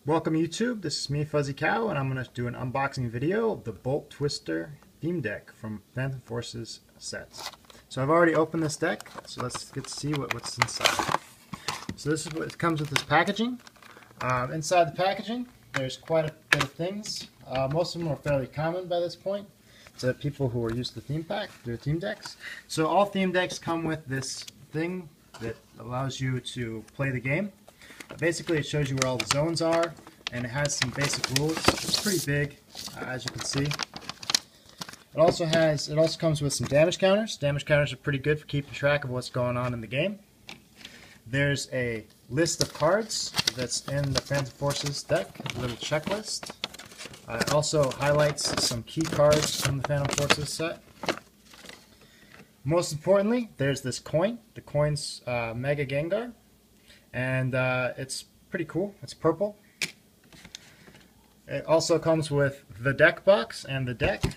Welcome YouTube, this is me Fuzzy Cow and I'm going to do an unboxing video of the Bolt Twister theme deck from Phantom Forces sets. So I've already opened this deck, so let's get to see what's inside. So this is what it comes with, this packaging. Inside the packaging there's quite a bit of things. Most of them are fairly common by this point to people who are used to theme decks. So all theme decks come with this thing that allows you to play the game. Basically, it shows you where all the zones are, and it has some basic rules. It's pretty big, as you can see. It also comes with some damage counters. Damage counters are pretty good for keeping track of what's going on in the game. There's a list of cards that's in the Phantom Forces deck, a little checklist. It also highlights some key cards from the Phantom Forces set. Most importantly, there's this coin. The coin's Mega Gengar. And it's pretty cool. It's purple. It also comes with the deck box and the deck. It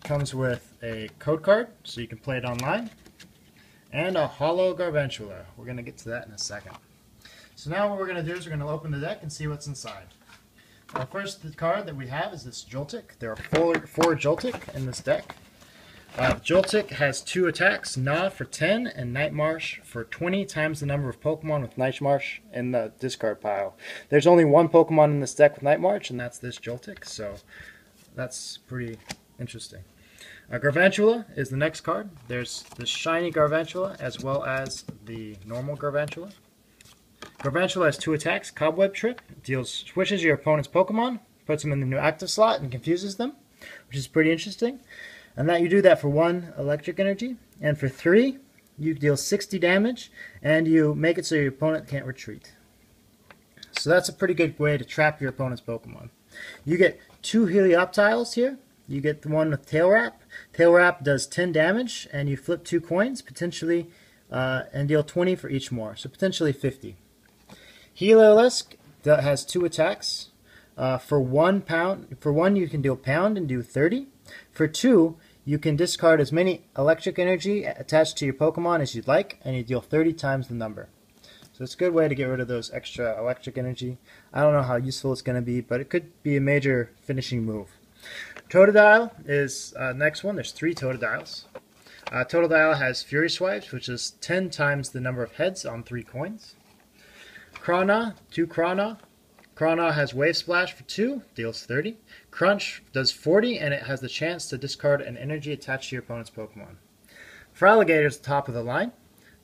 comes with a code card, so you can play it online. And a hollow Garvantula. We're going to get to that in a second. So now what we're going to do is we're going to open the deck and see what's inside. First, the card that we have is this Joltik. There are four Joltik in this deck. Joltik has 2 attacks, Gnaw for 10 and Night Marsh for 20 times the number of Pokemon with Night Marsh in the discard pile. There's only one Pokemon in this deck with Night Marsh, and that's this Joltik, so that's pretty interesting. Garvantula is the next card. There's the shiny Garvantula as well as the normal Garvantula. Garvantula has 2 attacks, Cobweb Trip, switches your opponent's Pokemon, puts them in the new active slot, and confuses them, which is pretty interesting. And that you do that for 1 electric energy, and for 3 you deal 60 damage and you make it so your opponent can't retreat. So that's a pretty good way to trap your opponent's Pokemon. You get 2 Helioptiles here. You get the one with Tail Wrap. Tail Wrap does 10 damage and you flip 2 coins potentially and deal 20 for each more, so potentially 50. Heliolisk has 2 attacks. For 1 you can deal pound and do 30. For 2, you can discard as many electric energy attached to your Pokemon as you'd like, and you deal 30 times the number. So it's a good way to get rid of those extra electric energy. I don't know how useful it's going to be, but it could be a major finishing move. Totodile is next one. There's 3 Totodiles. Totodile has Fury Swipes, which is 10 times the number of heads on 3 coins. Krana, 2 Krana. Krana has Wave Splash for 2, deals 30. Crunch does 40, and it has the chance to discard an energy attached to your opponent's Pokemon. Feraligatr is the top of the line.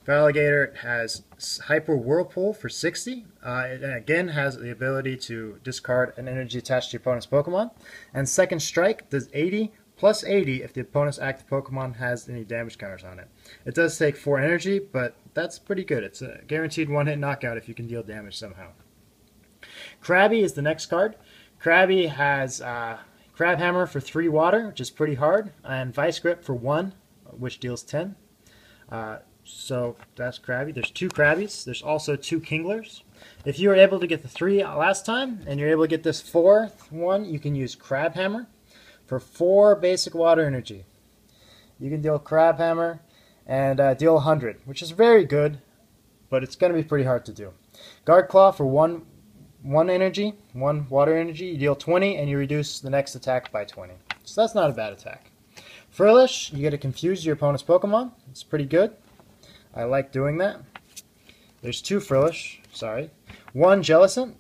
Feraligatr has Hyper Whirlpool for 60. It again has the ability to discard an energy attached to your opponent's Pokemon. And Second Strike does 80 plus 80 if the opponent's active Pokemon has any damage counters on it. It does take 4 energy, but that's pretty good. It's a guaranteed one-hit knockout if you can deal damage somehow. Krabby is the next card. Krabby has Crab Hammer for 3 water, which is pretty hard, and Vice Grip for 1, which deals 10. So that's Krabby. There's 2 Krabbies. There's also 2 Kinglers. If you were able to get the 3 last time, and you're able to get this 4th one, you can use Crab Hammer for 4 basic water energy. You can deal Crab Hammer and deal 100, which is very good, but it's going to be pretty hard to do. Guard Claw for 1 energy, 1 water energy, you deal 20 and you reduce the next attack by 20. So that's not a bad attack. Furlish, you get to confuse your opponent's Pokemon. It's pretty good. I like doing that. There's 2 Furlish, sorry. 1 Jellicent.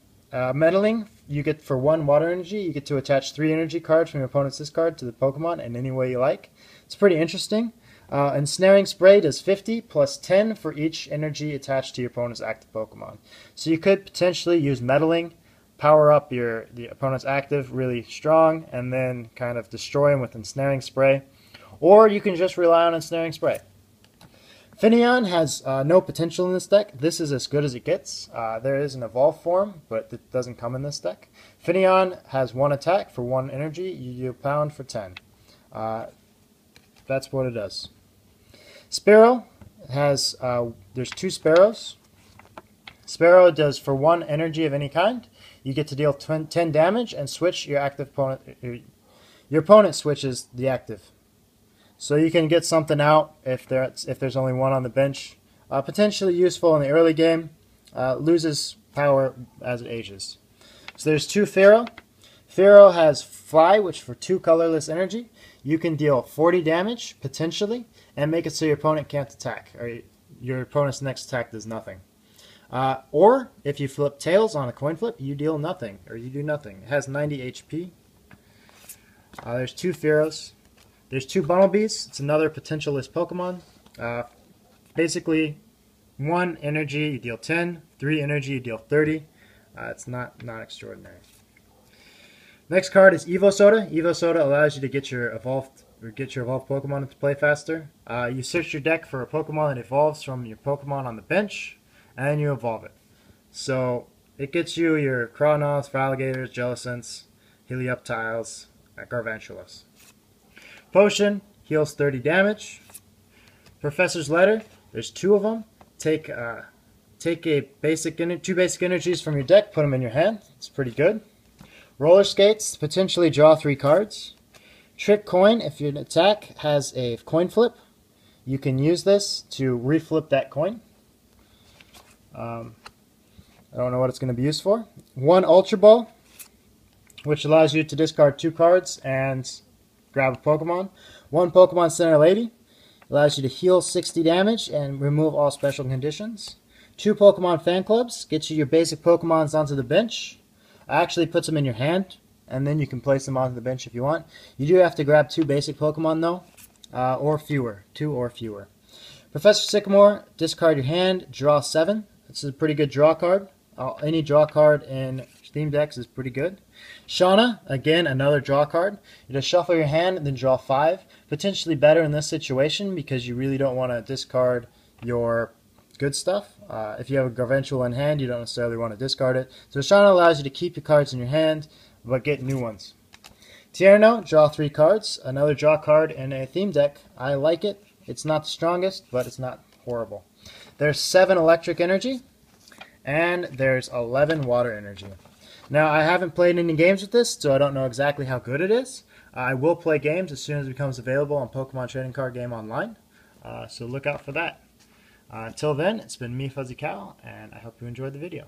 Meddling, you get for 1 water energy, you get to attach 3 energy cards from your opponent's discard to the Pokemon in any way you like. It's pretty interesting. Ensnaring Spray does 50 plus 10 for each energy attached to your opponent's active Pokemon. So you could potentially use Meddling, power up the opponent's active really strong, and then kind of destroy him with Ensnaring Spray. Or you can just rely on Ensnaring Spray. Finneon has no potential in this deck. This is as good as it gets. There is an evolved form, but it doesn't come in this deck. Finneon has 1 attack for 1 energy. You do pound for 10. That's what it does. Sparrow has, there's 2 Sparrows. Sparrow does for 1 energy of any kind. You get to deal 10 damage and switch your active opponent. Your opponent switches the active. So you can get something out if there's only 1 on the bench. Potentially useful in the early game. loses power as it ages. So there's 2 Pharaoh. Pharaoh has Fly, which for 2 colorless energy, you can deal 40 damage, potentially, and make it so your opponent can't attack, or your opponent's next attack does nothing. Or, if you flip Tails on a coin flip, you deal nothing, or you do nothing. It has 90 HP. There's 2 Pharaohs. There's 2 Bumblebees. It's another potentialist Pokemon. Basically, 1 energy, you deal 10. 3 energy, you deal 30. It's not extraordinary. Next card is Evo Soda. Evo Soda allows you to get your evolved Pokemon into play faster. You search your deck for a Pokemon that evolves from your Pokemon on the bench, and you evolve it. So it gets you your Chronos, Feraligatrs, Jellicents, Helioptiles, Garvantulas. Potion heals 30 damage. Professor's Letter, there's 2 of them. Take two basic energies from your deck, put them in your hand. It's pretty good. Roller Skates, potentially draw 3 cards. Trick Coin, if your attack has a coin flip, you can use this to reflip that coin. I don't know what it's going to be used for. 1 Ultra Ball, which allows you to discard 2 cards and grab a Pokemon. 1 Pokemon Center Lady, allows you to heal 60 damage and remove all special conditions. 2 Pokemon Fan Clubs, gets you your basic Pokemons onto the bench. Actually puts them in your hand, and then you can place them onto the bench if you want. You do have to grab 2 basic Pokemon though, or fewer. 2 or fewer. Professor Sycamore, discard your hand, draw 7. This is a pretty good draw card. Any draw card in Steam decks is pretty good. Shauna, again, another draw card. You just shuffle your hand and then draw 5. Potentially better in this situation because you really don't want to discard your good stuff. If you have a Garventula in hand, you don't necessarily want to discard it. So Shauna allows you to keep your cards in your hand, but get new ones. Tierno, draw 3 cards. Another draw card in a theme deck. I like it. It's not the strongest, but it's not horrible. There's 7 electric energy, and there's 11 water energy. Now, I haven't played any games with this, so I don't know exactly how good it is. I will play games as soon as it becomes available on Pokemon Trading Card Game online, so look out for that. Until then, it's been me, Fuzzy Cow, and I hope you enjoyed the video.